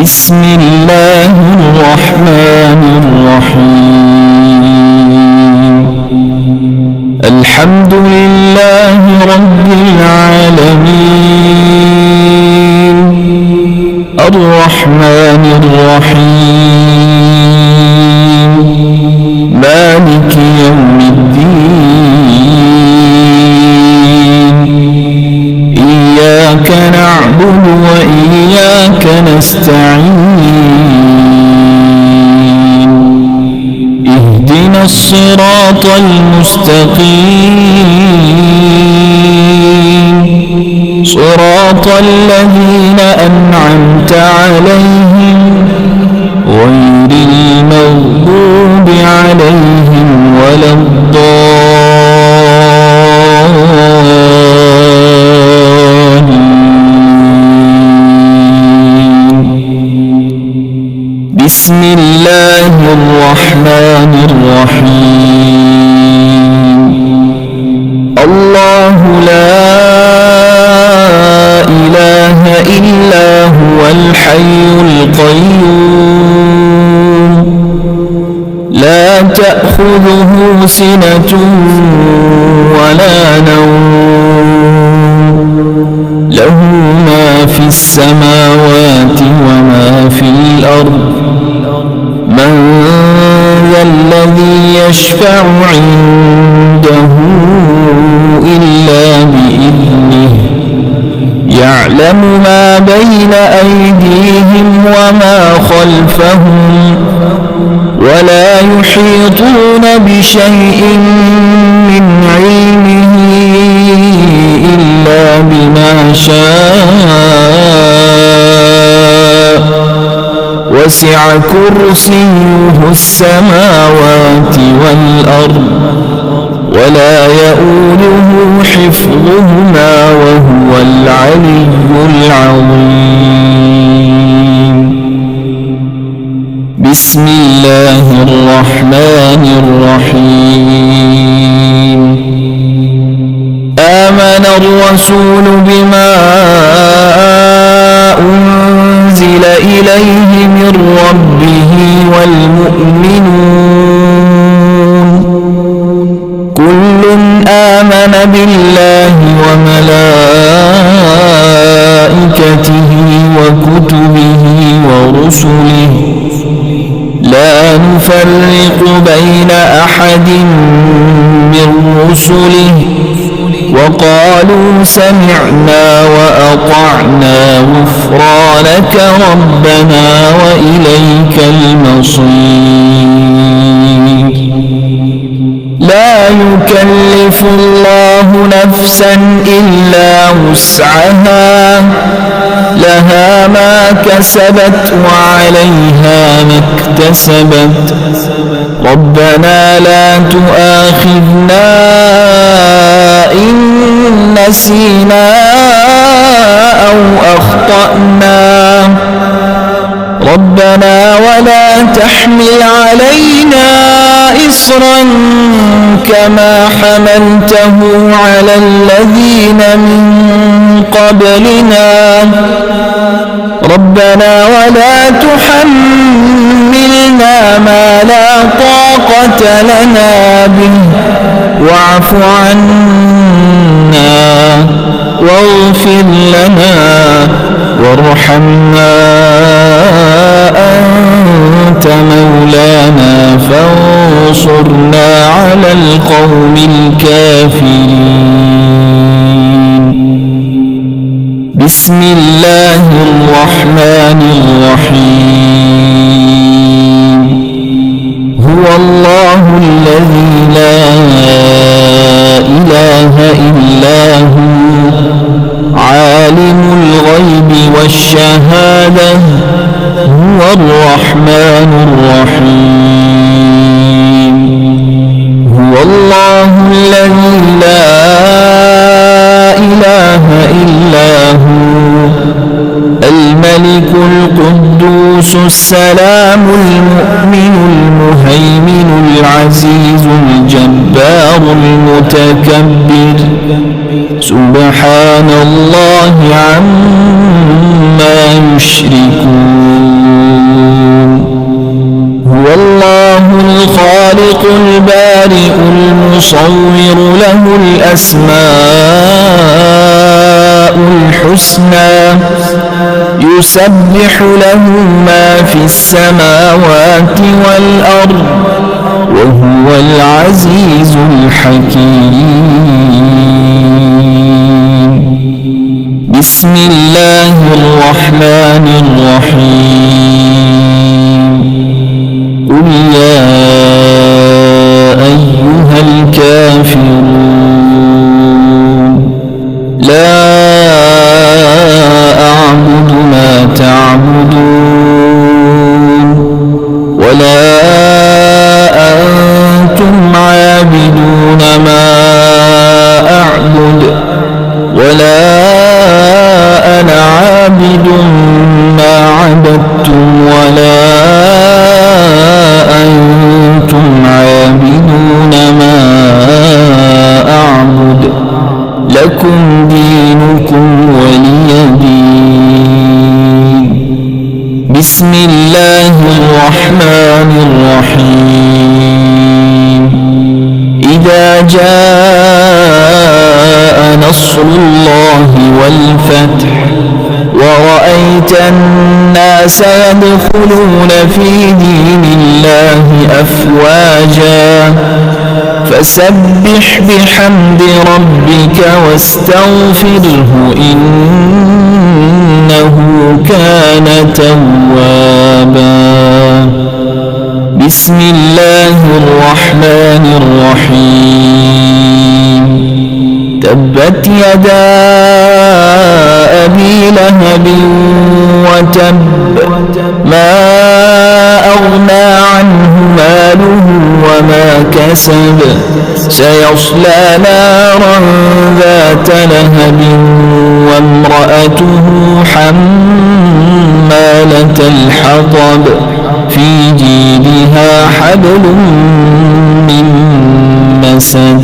بسم الله الرحمن الرحيم. الحمد لله رب العالمين الرحمن الرحيم مالك يوم الدين. إياك نعبد وإياك نستعين. اهدنا الصراط المستقيم صراط الذين أنعمت عليهم غير المغضوب عليهم ولا الضالين. بسم الله الرحمن الرحيم. الله لا إله إلا هو الحي القيوم لا تأخذه سنة ولا نوم له ما في السماوات وما في الأرض. من ذا الذي يشفع عنده إلا بإذنه. يعلم ما بين أيديهم وما خلفهم ولا يحيطون بشيء من علمه إلا بما شاء. وسع كرسيه السماوات والأرض ولا يؤوده حفظهما وهو العلي العظيم. بسم الله الرحمن الرحيم. آمن الرسول بما أنزل إليه من ربه والمؤمنون كل آمن بالله وملائكته وكتبه ورسله لا نفرق بين أحد من رسله وقالوا سمعنا وأطعنا غفرانك ربنا وإليك المصير. لا يكلف الله نفسا إلا وسعها لها ما كسبت وعليها ما اكتسبت. ربنا لا تؤاخذنا إن نسينا أو أخطأنا. ربنا ولا تحمل علينا إصرا كما حملته على الذين من قبلنا. ربنا ولا تحملنا ما لا طاقة لنا به واعف عنا واغفر لنا وارحمنا أنت مولانا فانصرنا على القوم الكافرين. بسم الله الرحمن الرحيم. هو الله الذي لا إله إلا هو عالم الغيب والشهادة هو الرحمن الرحيم. هو الله الذي لا إله إلا هو الملك القدوس السلام المؤمن المهيمن العزيز الجبار المتكبر سبحان الله عما يشركون. يصور له الأسماء الحسنى يسبح له ما في السماوات والأرض وهو العزيز الحكيم. بسم الله الرحمن الرحيم. قل يا أيها الكافرون لا أعبد ما تعبدون ولا أنتم عابدون ما أعبد ولا أنا عابد ما عبدتم ولا أنتم عابدون ما أعبد لكم دينكم ولي دين. بسم الله الرحمن الرحيم. إذا جاء نصر الله والفتح ورأيت الناس يدخلون في دين الله أفواجا فسبح بحمد ربك واستغفره إنه كان توابا. بسم الله الرحمن الرحيم. تبت يدا أبي لهب وتب ما أغنى عنه ماله وما كسب سيصلى نارا ذات لهب وامرأته حمالة الحطب في جيدها حبل من مسد.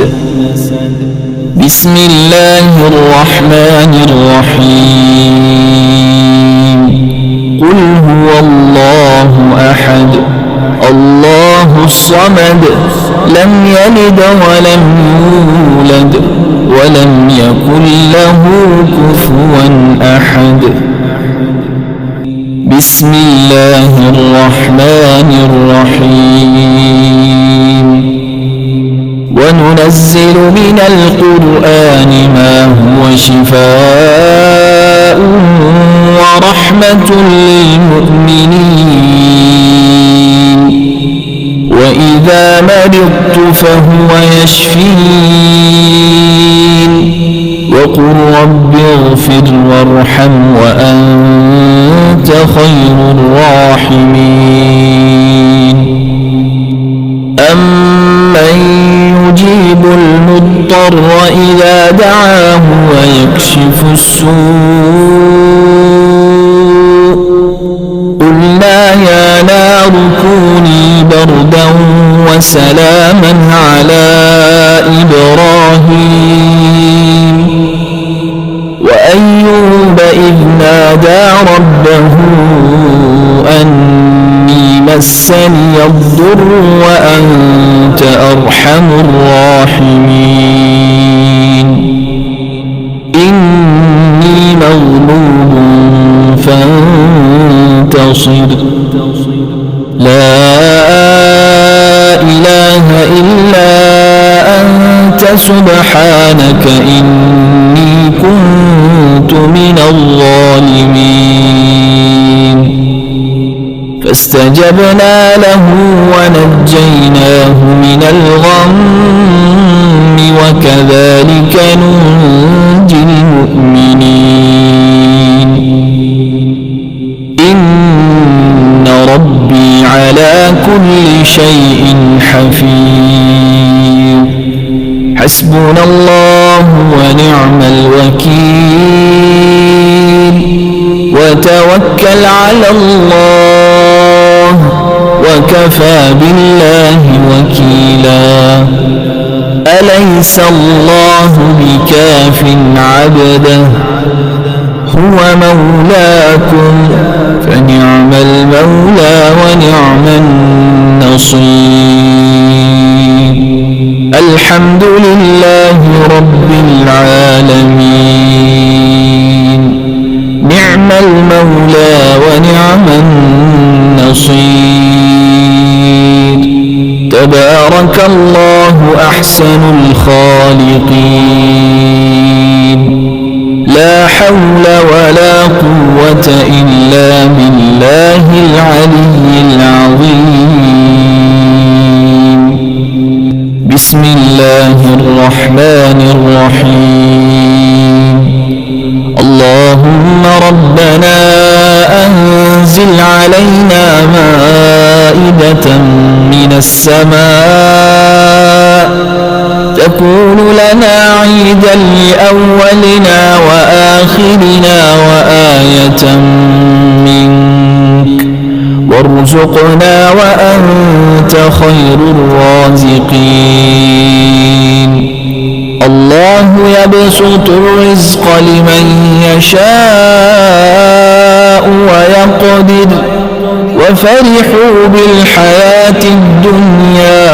بسم الله الرحمن الرحيم. قل هو الله أحد الله الصمد لم يلد ولم يولد ولم يكن له كفوا أحد. بسم الله الرحمن الرحيم. وننزل من القرآن ما هو شفاء ورحمة للمؤمنين وإذا مرضت فهو يشفين وقل رب اغفر وارحم وأنت خير الراحمين. أمن يجيب المضطر إذا دعاه ويكشف السوء قلنا يا نار كوني بردا وسلاما على إبراهيم وأيوب إذ نادى ربه أني مسني الضر وأنت أرحم الراحمين. إني مغلوب فانتصر لا إله إلا أنت سبحانك إني كنت من الظالمين. فاستجبنا له ونجيناه من الغم وكذلك ننجي المؤمنين. إن ربي على كل شيء حفيظ. حسبنا الله ونعم الوكيل وتوكل على الله وكفى بالله وكيلا. أليس الله بكاف عبده هو مولاكم فنعم المولى ونعم النصير. والحمد لله رب العالمين. نعم المولى ونعم النصير. تبارك الله أحسن الخالقين. لا حول ولا قوة إلا بالله العلي العظيم. بسم الله الرحمن الرحيم. اللهم ربنا أنزل علينا مائدة من السماء تكون لنا عيدا لأولنا وآخرنا وآية منك وارزقنا وأنت خير الرازقين. الله يبسط الرزق لمن يشاء ويقدر وفرحوا بالحياة الدنيا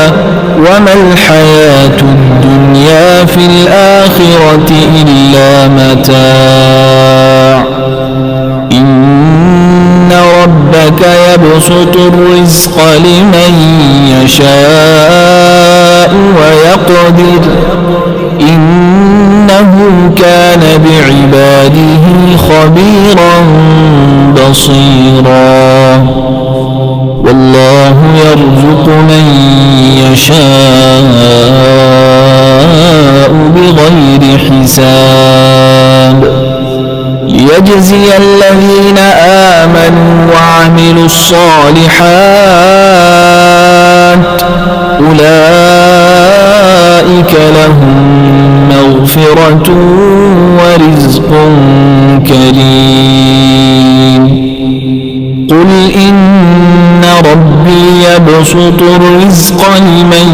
وما الحياة الدنيا في الآخرة إلا متاع. إن ربك يبسط الرزق لمن يشاء ويقدر إنه كان بعباده خبيرا بصيرا. والله يرزق من يشاء بغير حساب. ليجزي الذين آمنوا وعملوا الصالحات أولئك لهم مغفرة ورزق كريم. قل إن ربي يبسط الرزق لمن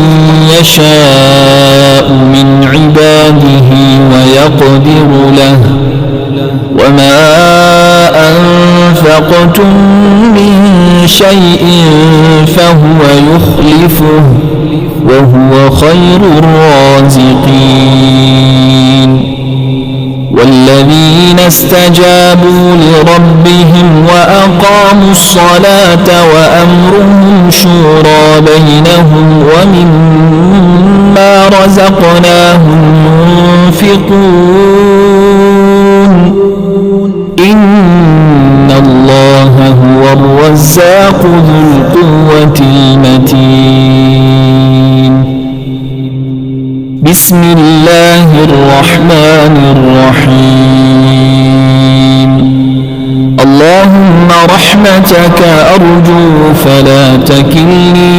يشاء من عباده ويقدر له وما أنفقتم من شيء فهو يخلفه وهو خير الرازقين. والذين استجابوا لربهم وأقاموا الصلاة وأمرهم شورى بينهم ومما رزقناهم ينفقون. إن الله هو الرزاق ذو القوة المتين. بسم الله الرحمن الرحيم. اللهم رحمتك أرجو فلا تكلني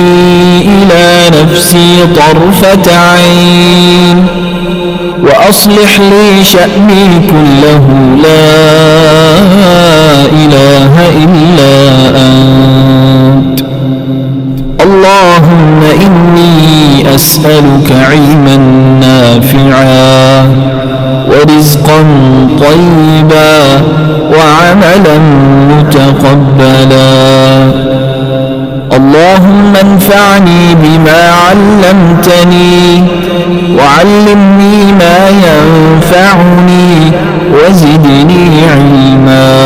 إلى نفسي طرفة عين وأصلح لي شأني كله لا إله إلا أنت. اللهم إني أسألك علما نافعا ورزقا طيبا وعملا متقبلا. اللهم انفعني بما علمتني وعلمني ما ينفعني وزدني علما.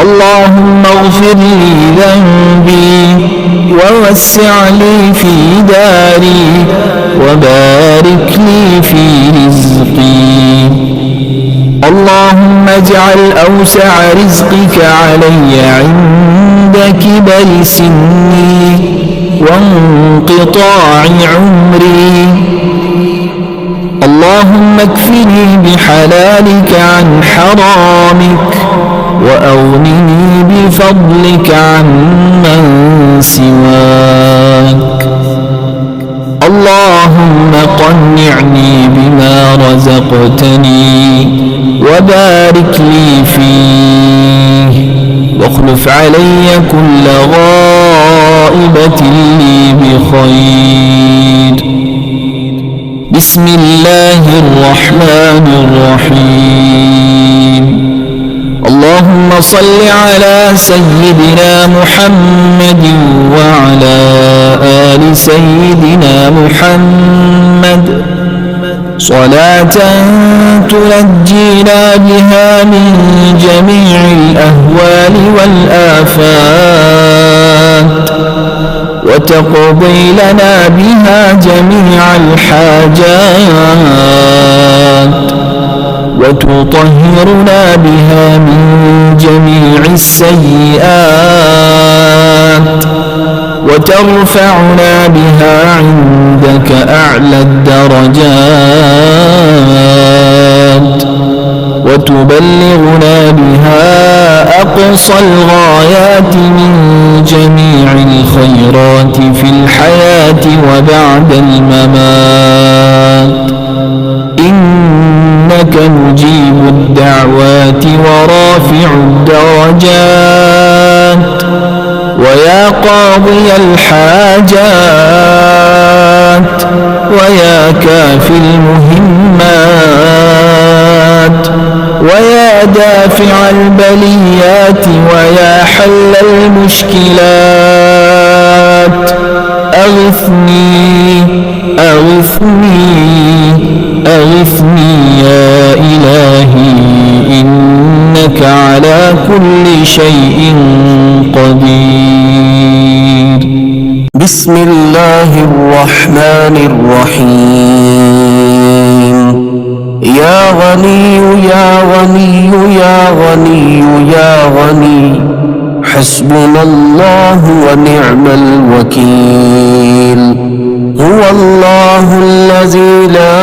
اللهم اغفر لي ذنبي ووسع لي في داري وبارك لي في رزقي. اللهم اجعل أوسع رزقك علي عند كبر سني وانقطاع عمري. اللهم اكفني بحلالك عن حرامك وأغنني بفضلك عمن سواك. اللهم قنعني بما رزقتني وبارك لي فيه واخلف علي كل غائبة لي بخير. بسم الله الرحمن الرحيم. اللهم صل على سيدنا محمد وعلى آل سيدنا محمد صلاة تنجينا بها من جميع الأهوال والآفات وتقضي لنا بها جميع الحاجات وتطهرنا بها من جميع السيئات وترفعنا بها عندك أعلى الدرجات وتبلغنا بها أقصى الغايات من جميع الخيرات في الحياة وبعد الممات إنك مجيب الدعوات ورافع الدرجات ويا قاضي الحاجات ويا كافي المهمات ويا دافع البليات ويا حل المشكلات أغثني أغثني أغثني يا إلهي إنك على كل شيء قدير. بسم الله الرحمن الرحيم. يا غني يا غني يا غني يا غني حسبنا الله ونعم الوكيل. هو الله الذي لا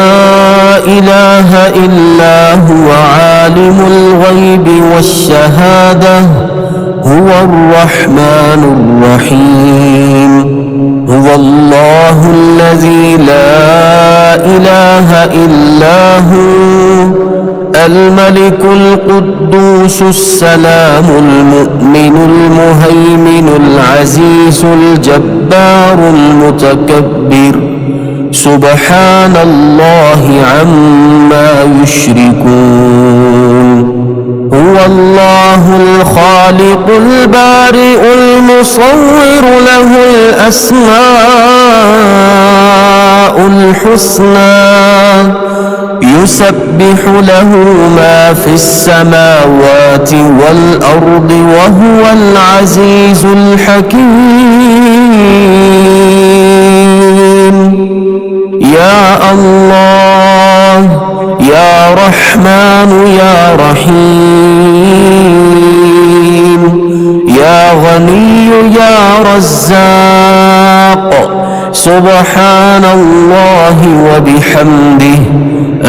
إله إلا هو عالم الغيب والشهادة هو الرحمن الرحيم. هو الله الذي لا إله إلا هو الملك القدوس السلام المؤمن المهيمن العزيز الجبار المتكبر سبحان الله عما يشركون. هو الله الخالق البارئ المصور له الأسماء الحسنى يسبح له ما في السماوات والأرض وهو العزيز الحكيم. يا الله يا رحمن يا رحيم يا غني يا رزاق سبحان الله وبحمده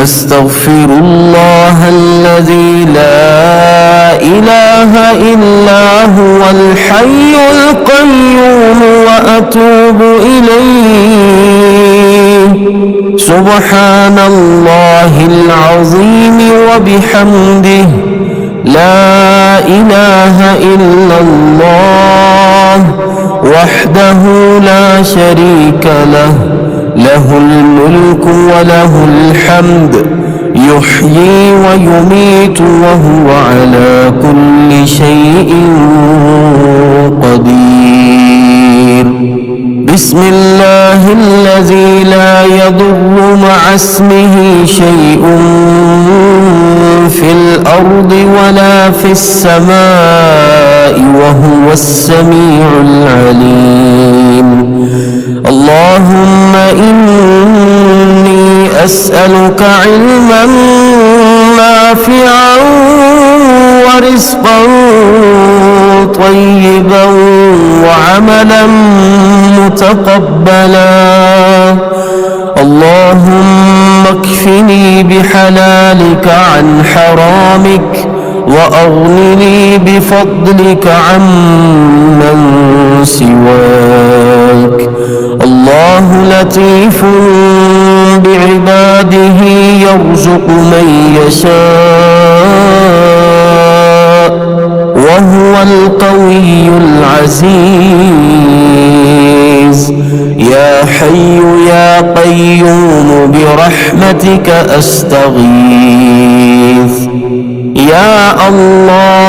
أستغفر الله الذي لا إله إلا هو الحي القيوم وأتوب إليه. سبحان الله العظيم وبحمده لا إله إلا الله وحده لا شريك له له الملك وله الحمد يحيي ويميت وهو على كل شيء قدير. بسم الله الذي لا يضر مع اسمه شيء في الأرض ولا في السماء وهو السميع العليم. اللهم إني أسألك علما نافعا ورزقا طيبا وعملا متقبلا. اللهم اكفني بحلالك عن حرامك وأغنني بفضلك عمن سواك. الله لطيف بعباده يرزق من يشاء وهو القوي العزيز. يا حي يا قيوم برحمتك أستغيث. يا الله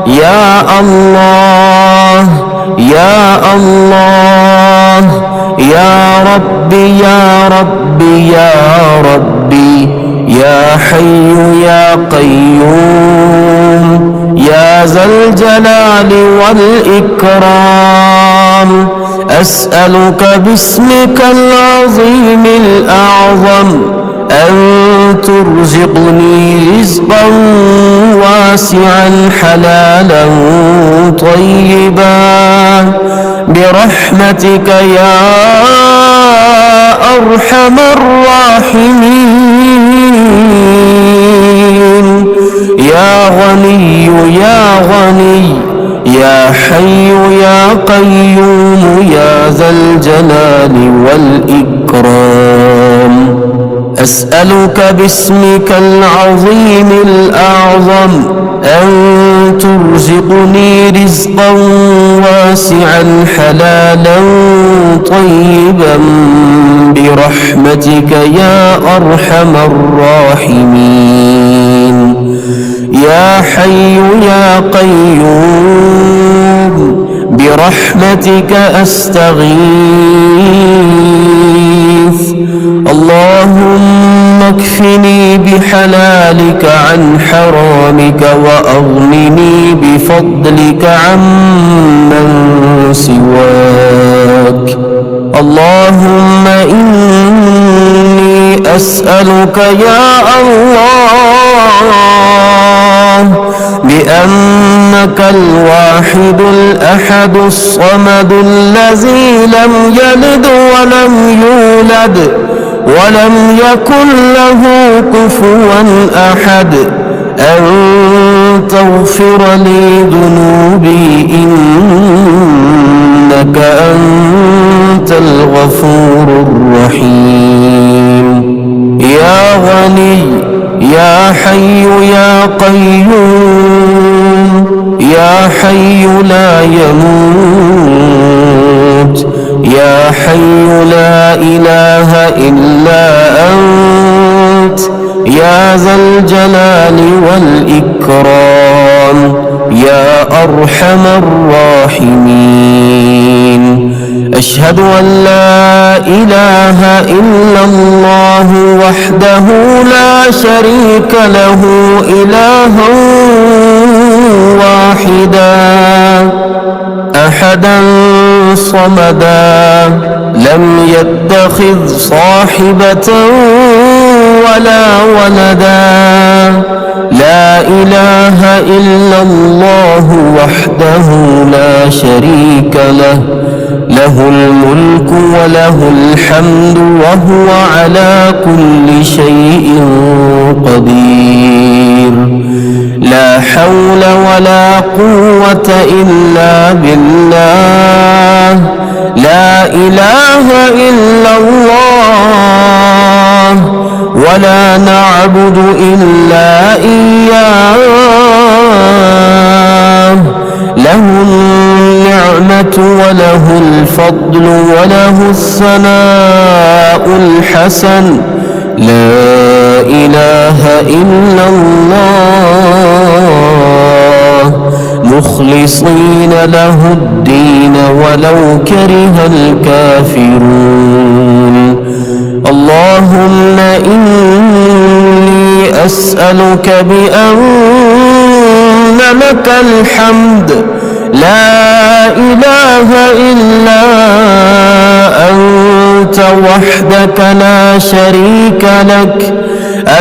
يا الله يا الله يا ربي يا ربي يا ربي يا حي يا قيوم يا ذا الجلال والإكرام أسألك باسمك العظيم الأعظم أن ترزقني رزقا واسعا حلالا طيبا برحمتك يا أرحم الراحمين يا غني يا غني يا حي يا قيوم يا ذا الجلال والإكرام أسألك باسمك العظيم الأعظم أن ترزقني رزقا واسعا حلالا طيبا برحمتك يا أرحم الراحمين يا حي يا قيوم برحمتك أستغيث اللهم اكفني بحلالك عن حرامك وأغنني بفضلك عمن سواك اللهم إني أسألك يا الله بأنك الواحد الأحد الصمد الذي لم يلد ولم يولد ولم يكن له كفوا أحد أن تغفر لي ذنوبي إنك أنت الغفور الرحيم يا غني يا حي يا قيوم يا حي لا يموت يا حي لا إله إلا أنت يا ذا الجلال والإكرام يا أرحم الراحمين أشهد أن لا إله إلا الله وحده لا شريك له إلها واحدا أحدا صمدا لم يتخذ صاحبة ولا ولدا لا إله إلا الله وحده لا شريك له له الملك وله الحمد وهو على كل شيء قدير لا حول ولا قوة إلا بالله لا إله إلا الله ولا نعبد إلا إياه له النعمة وله الفضل وله الثناء الحسن لا إله إلا الله مخلصين له الدين ولو كره الكافرون اللهم إني أسألك بأن لك الحمد لا إله إلا أنت وحدك لا شريك لك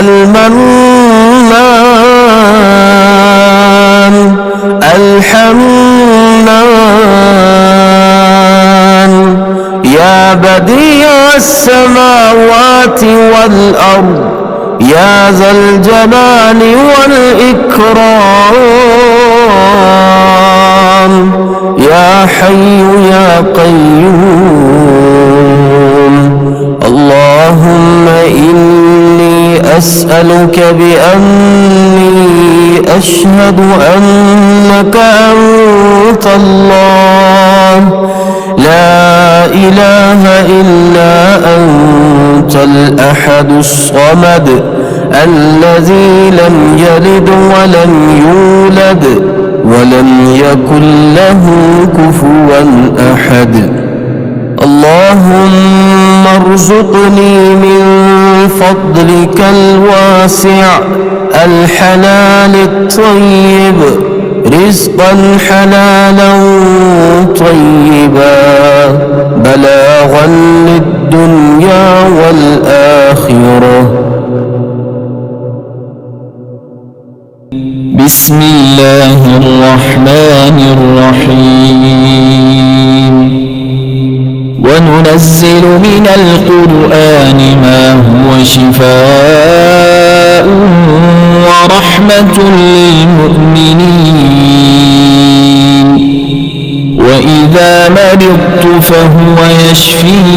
المنان الحنان يا بديع السماوات والأرض يا ذا الجلال والإكرام يا حي يا قيوم اللهم إني أسألك بأني أشهد أنك أنت الله لا إله إلا أنت الأحد الصمد الذي لم يلد ولم يولد ولم يكن له كفوا أحد. اللهم ارزقني من فضلك الواسع الحلال الطيب رزقا حلالا طيبا بلاغا للدنيا والآخرة. بسم الله الرحمن الرحيم. وننزل من القرآن ما هو شفاء ورحمة للمؤمنين وإذا مرضت فهو يشفين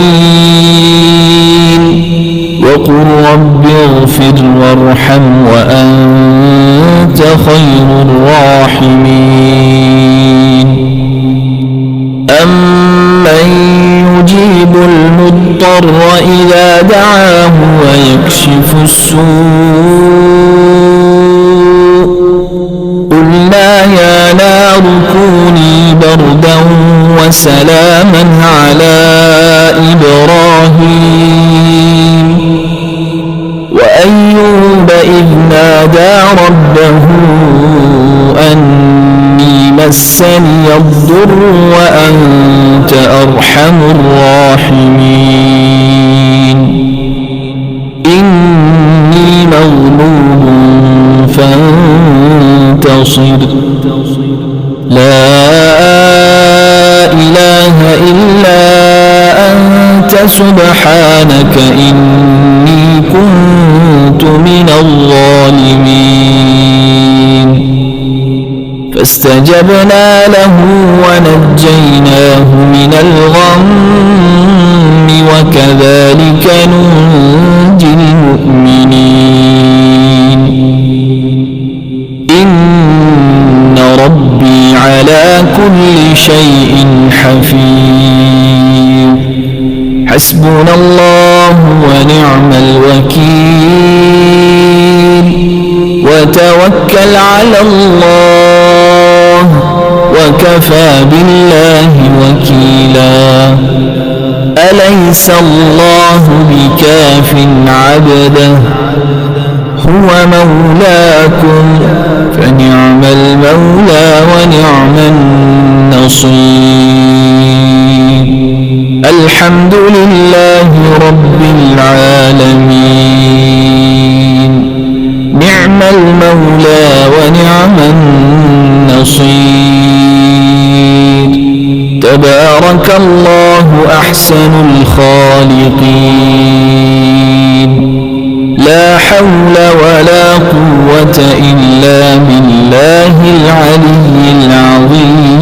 وقل رب اغفر وارحم وأنت خير الراحمين. أمن يجيب المضطر إذا دعاه ويكشف السوء قلنا يا نار كوني بردا وسلاما على إبراهيم وأيوب إذ نادى ربه أني مسني الضر وأنت أرحم الراحمين. إني مغلوب فانتصر. لا إله إلا أنت سبحانك إني كنت من الظالمين. فاستجبنا له ونجيناه من الغم وكذلك ننجي المؤمنين. إن ربي على كل شيء حفيظ. حسبنا الله ونعم الوكيل. وتوكل على الله وكفى بالله وكيلا. أليس الله بكاف عبده هو مولاكم فنعم المولى ونعم النصير. الحمد لله رب العالمين. نعم المولى ونعم النصير. تبارك الله أحسن الخالقين. لا حول ولا قوة إلا بالله العلي العظيم.